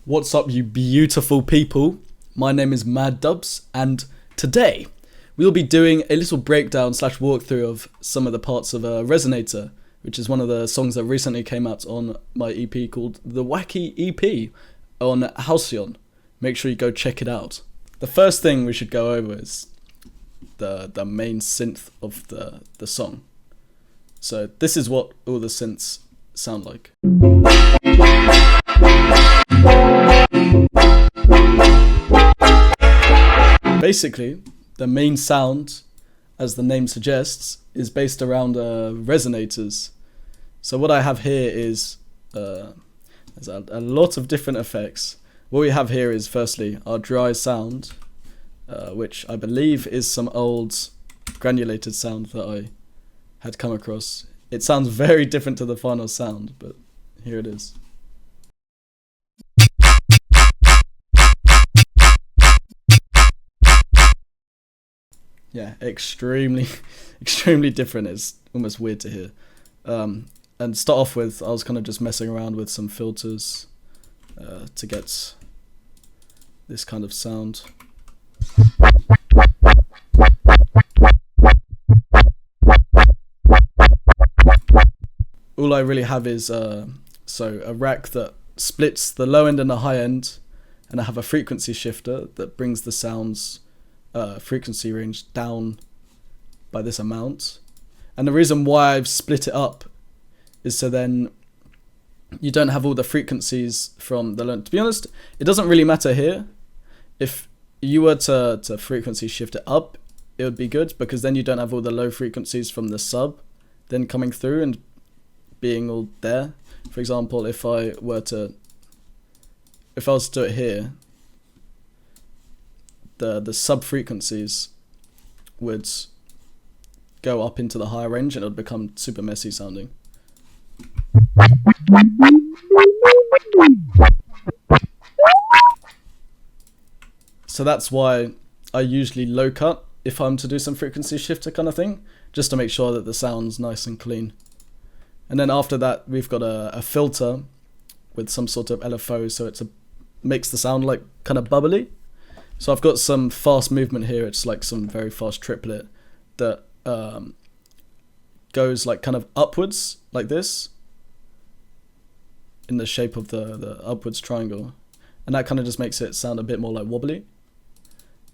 What's up, you beautiful people? My name is Mad Dubz, and today we'll be doing a little breakdown slash walkthrough of some of the parts of Resonator, which is one of the songs that recently came out on my EP called the Wacky EP on Halcyon. Make sure you go check it out. The first thing we should go over is the main synth of the song. So this is what all the synths sound like. Basically, the main sound, as the name suggests, is based around resonators. So what I have here is there's a lot of different effects. What we have here is firstly our dry sound, which I believe is some old granulated sound that I had come across. It sounds very different to the final sound, but here it is. Yeah, extremely different. It's almost weird to hear. And start off with, I was kind of just messing around with some filters to get this kind of sound. All I really have is so a rack that splits the low end and the high end, and I have a frequency shifter that brings the sound's frequency range down by this amount. And the reason why I've split it up is so then you don't have all the frequencies from the low. To be honest, it doesn't really matter here. If you were to frequency shift it up, it would be good, because then you don't have all the low frequencies from the sub then coming through and being all there. For example, if I was to do it here, the sub frequencies would go up into the higher range and it would become super messy sounding. So that's why I usually low cut if I'm to do some frequency shifter kind of thing, just to make sure that the sound's nice and clean. And then after that, we've got a filter with some sort of LFO, so it makes the sound like kind of bubbly. So I've got some fast movement here. It's like some very fast triplet that goes like kind of upwards like this in the shape of the upwards triangle. And that kind of just makes it sound a bit more like wobbly.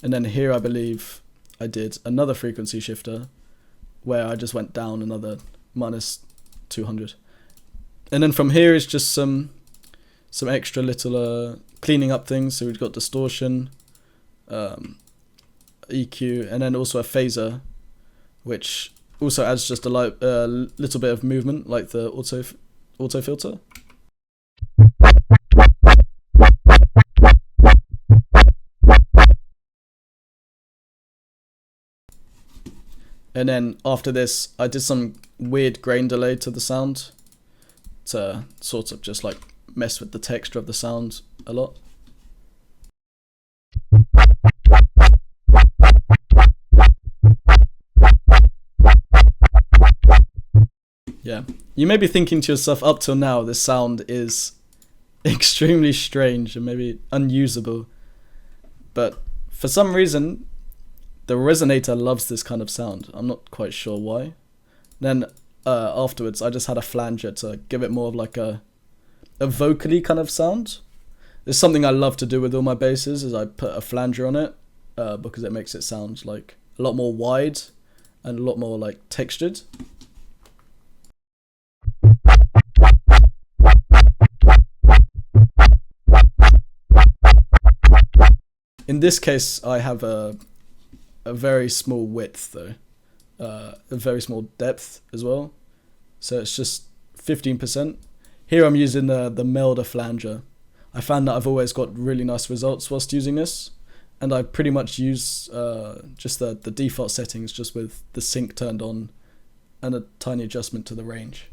And then here I believe I did another frequency shifter where I just went down another minus 200. And then from here is just some extra little cleaning up things. So we've got distortion, EQ, and then also a phaser, which also adds just a little bit of movement, like the auto filter. And then after this, I did some weird grain delay to the sound to sort of just like mess with the texture of the sound a lot. Yeah, you may be thinking to yourself, up till now, this sound is extremely strange and maybe unusable. But for some reason, the Resonator loves this kind of sound. I'm not quite sure why. Then afterwards, I just had a flanger to give it more of like a vocally kind of sound. It's something I love to do with all my basses, is I put a flanger on it because it makes it sound like a lot more wide and a lot more like textured. In this case, I have a very small width though, a very small depth as well. So it's just 15%. Here I'm using the Melda flanger. I found that I've always got really nice results whilst using this, and I pretty much use just the default settings, just with the sync turned on and a tiny adjustment to the range.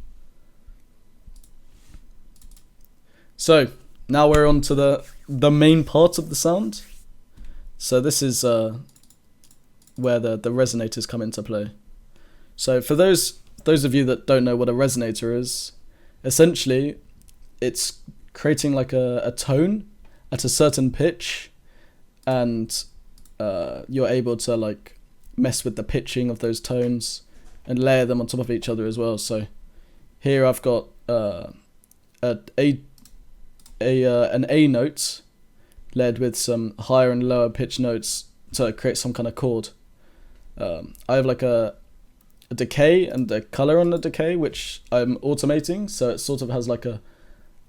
So now we're on to the main part of the sound. So this is where the resonators come into play. So for those of you that don't know what a resonator is, essentially it's creating like a tone at a certain pitch, and you're able to like mess with the pitching of those tones and layer them on top of each other as well. So here I've got an A note layered with some higher and lower pitch notes to create some kind of chord. I have like a decay and a color on the decay, which I'm automating, so it sort of has like a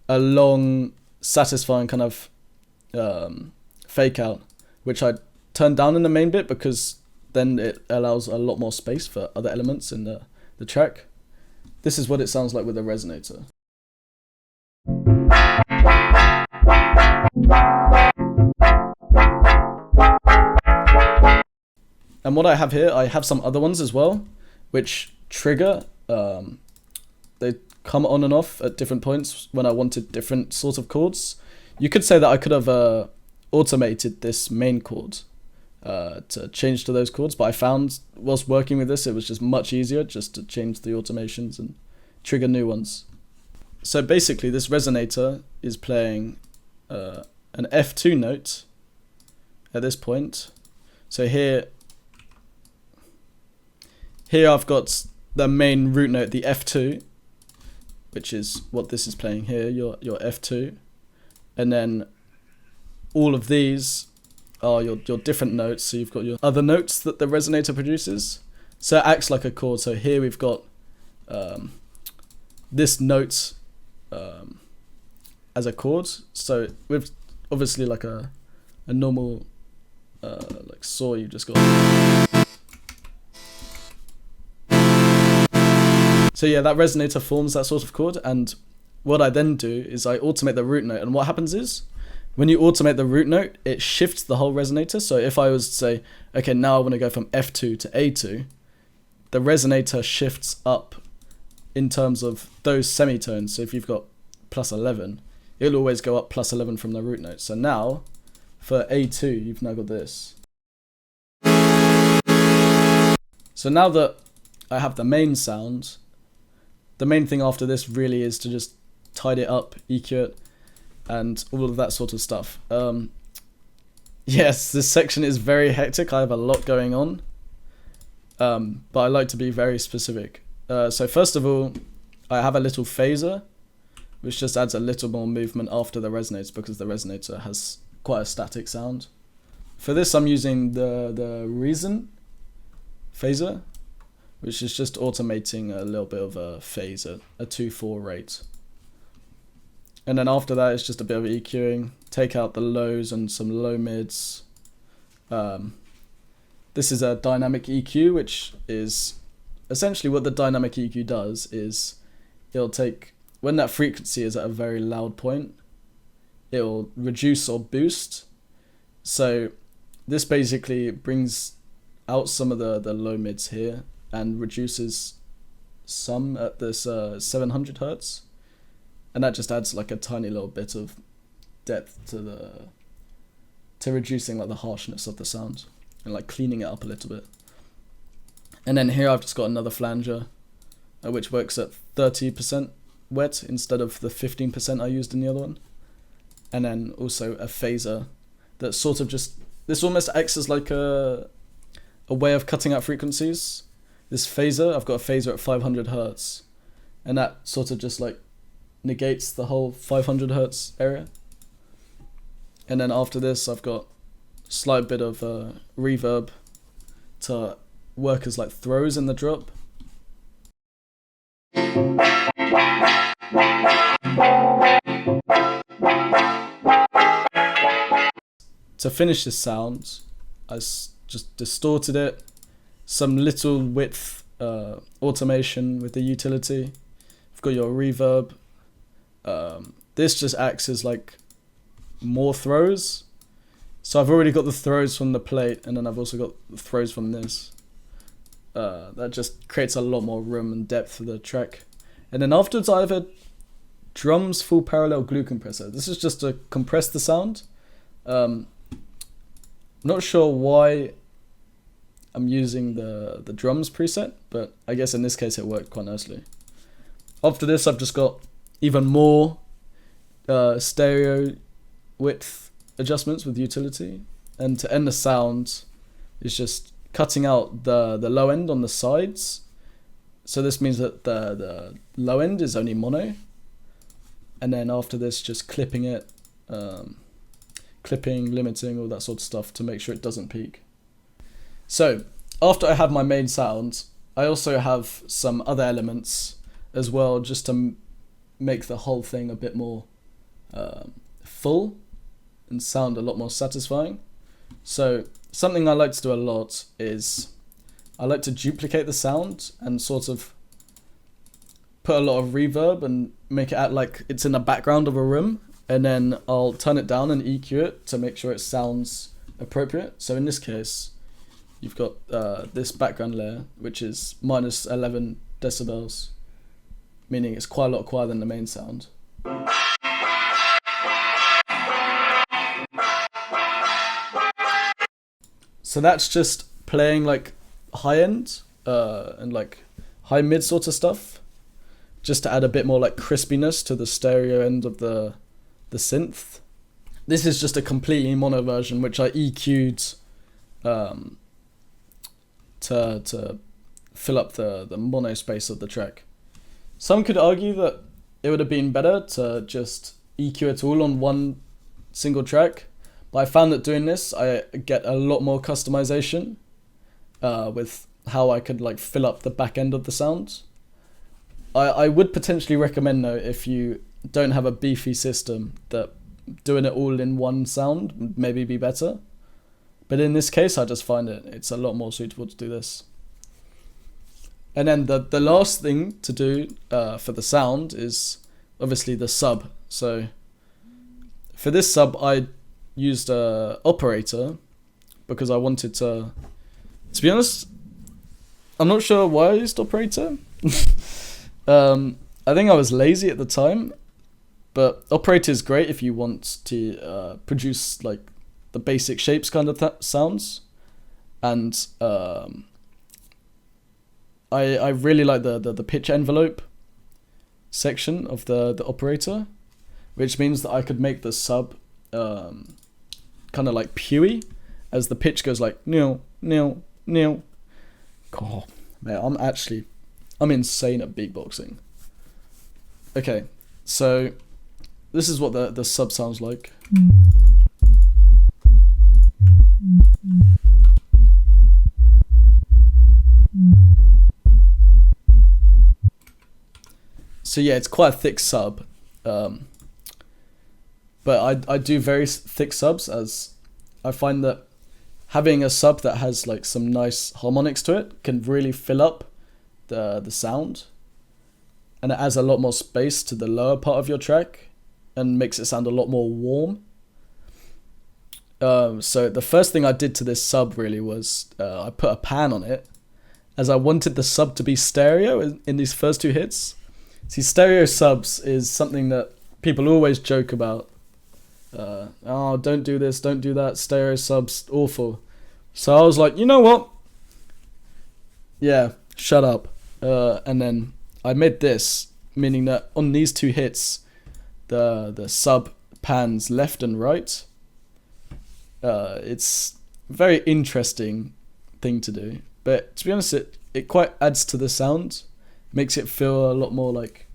long, satisfying kind of fake out, which I turn down in the main bit because then it allows a lot more space for other elements in the track. This is what it sounds like with a resonator. And what I have here, I have some other ones as well, which trigger. They come on and off at different points when I wanted different sorts of chords. You could say that I could have automated this main chord to change to those chords, but I found whilst working with this, it was just much easier just to change the automations and trigger new ones. So basically this resonator is playing an F2 note at this point. So here I've got the main root note, the F2, which is what this is playing here, your F2. And then all of these are your different notes. So you've got your other notes that the resonator produces. So it acts like a chord. So here we've got this note as a chord. So with obviously like a normal like saw, you just got. So yeah, that resonator forms that sort of chord, and what I then do is I automate the root note, and what happens is, when you automate the root note, it shifts the whole resonator. So if I was to say, okay, now I want to go from F2 to A2, the resonator shifts up in terms of those semitones. So if you've got plus 11, it'll always go up plus 11 from the root note. So now, for A2, you've now got this. So now that I have the main sound, the main thing after this really is to just tidy it up, EQ it, and all of that sort of stuff. Yes, this section is very hectic. I have a lot going on, but I like to be very specific. So first of all, I have a little phaser, which just adds a little more movement after the resonator, because the resonator has quite a static sound. For this, I'm using the Reason phaser, which is just automating a little bit of a phase at a 2/4 rate. And then after that, it's just a bit of EQing, take out the lows and some low mids. This is a dynamic EQ, which is essentially what the dynamic EQ does is it'll take, when that frequency is at a very loud point, it'll reduce or boost. So this basically brings out some of the low mids here and reduces some at this 700 hertz. And that just adds like a tiny little bit of depth to reducing like the harshness of the sound and like cleaning it up a little bit. And then here I've just got another flanger, which works at 30% wet instead of the 15% I used in the other one. And then also a phaser that sort of just, this almost acts as like a way of cutting out frequencies. This phaser, I've got a phaser at 500 hertz, and that sort of just like negates the whole 500 hertz area. And then after this, I've got a slight bit of reverb to work as like throws in the drop. To finish this sound, I just distorted it, some little width automation with the utility. I've got your reverb. This just acts as like more throws. So I've already got the throws from the plate, and then I've also got the throws from this. That just creates a lot more room and depth for the track. And then afterwards I have a drums full parallel glue compressor. This is just to compress the sound. Not sure why I'm using the drums preset, but I guess in this case it worked quite nicely. After this, I've just got even more stereo width adjustments with utility, and to end the sound is just cutting out the low end on the sides. So this means that the low end is only mono, and then after this just clipping it, clipping, limiting, all that sort of stuff to make sure it doesn't peak. So after I have my main sound, I also have some other elements as well, just to make the whole thing a bit more full and sound a lot more satisfying. So something I like to do a lot is I like to duplicate the sound and sort of put a lot of reverb and make it act like it's in the background of a room, and then I'll turn it down and EQ it to make sure it sounds appropriate. So in this case, you've got this background layer, which is minus 11 decibels, meaning it's quite a lot quieter than the main sound. So that's just playing like high end and like high mid sort of stuff, just to add a bit more like crispiness to the stereo end of the synth. This is just a completely mono version, which I EQ'd to fill up the mono space of the track. Some could argue that it would have been better to just EQ it all on one single track, but I found that doing this, I get a lot more customization with how I could like fill up the back end of the sound. I would potentially recommend though, if you don't have a beefy system, that doing it all in one sound would maybe be better. But in this case, I just find it's a lot more suitable to do this. And then the last thing to do for the sound is obviously the sub. So for this sub, I used a operator because I wanted to be honest, I'm not sure why I used operator. I think I was lazy at the time, but operator is great if you want to produce like the basic shapes kind of sounds. And I really like the pitch envelope section of the operator, which means that I could make the sub kind of like pewy as the pitch goes like nil nil nil. God, man, I'm insane at beatboxing. Okay, so this is what the sub sounds like. So yeah, it's quite a thick sub, but I do very thick subs, as I find that having a sub that has like some nice harmonics to it can really fill up the sound, and it adds a lot more space to the lower part of your track and makes it sound a lot more warm. So the first thing I did to this sub really was I put a pan on it, as I wanted the sub to be stereo in these first two hits. See, stereo subs is something that people always joke about. Oh, don't do this, don't do that, stereo subs, awful. So I was like, you know what? Yeah, shut up. And then I made this, meaning that on these two hits, the sub pans left and right. It's a very interesting thing to do, but to be honest, it quite adds to the sound, makes it feel a lot more like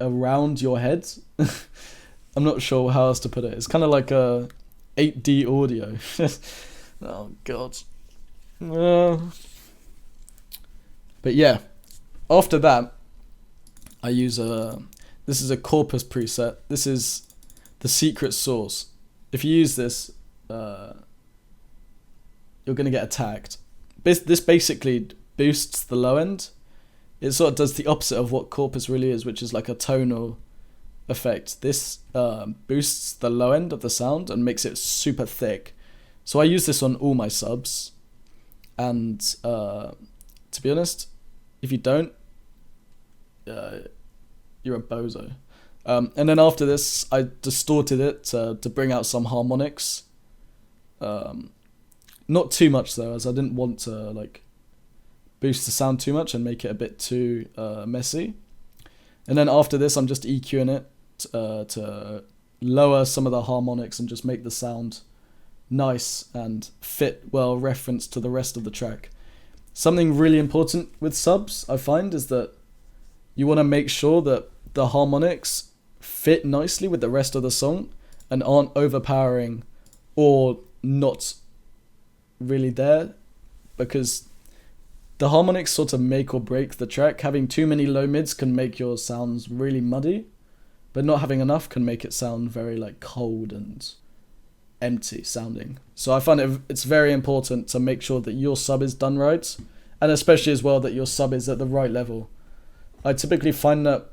around your head. I'm not sure how else to put it. It's kind of like a 8D audio. Oh god. But yeah, after that, I use this is a corpus preset. This is the secret sauce. If you use this, you're gonna get attacked. This basically boosts the low end. It sort of does the opposite of what corpus really is, which is like a tonal effect. This boosts the low end of the sound and makes it super thick. So I use this on all my subs, and to be honest, if you don't, you're a bozo. And then after this, I distorted it to bring out some harmonics. Not too much though, as I didn't want to like boost the sound too much and make it a bit too messy. And then after this, I'm just EQing it to lower some of the harmonics and just make the sound nice and fit well referenced to the rest of the track. Something really important with subs, I find, is that you want to make sure that the harmonics fit nicely with the rest of the song and aren't overpowering or not really there, because the harmonics sort of make or break the track. Having too many low mids can make your sounds really muddy, but not having enough can make it sound very like cold and empty sounding. So I find it's very important to make sure that your sub is done right, and especially as well that your sub is at the right level. I typically find that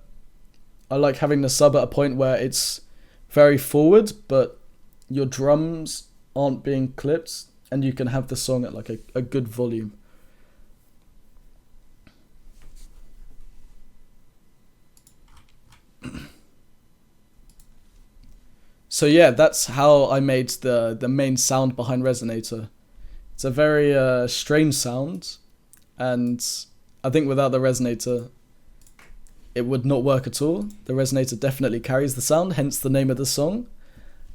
I like having the sub at a point where it's very forward, but your drums aren't being clipped, and you can have the song at like a good volume. So yeah, that's how I made the main sound behind Resonator. It's a very strange sound, and I think without the Resonator, it would not work at all. The Resonator definitely carries the sound, hence the name of the song.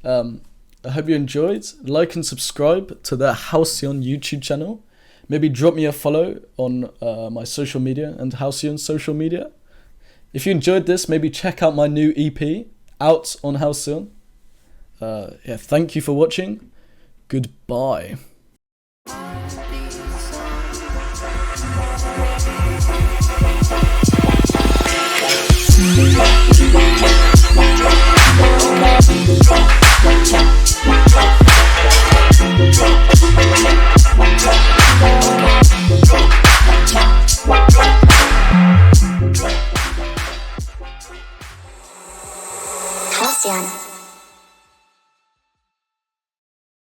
I hope you enjoyed. Like and subscribe to the Halcyon YouTube channel. Maybe drop me a follow on my social media and Halcyon's social media. If you enjoyed this, maybe check out my new EP out on Halcyon. Yeah, thank you for watching. Goodbye. Halcyon.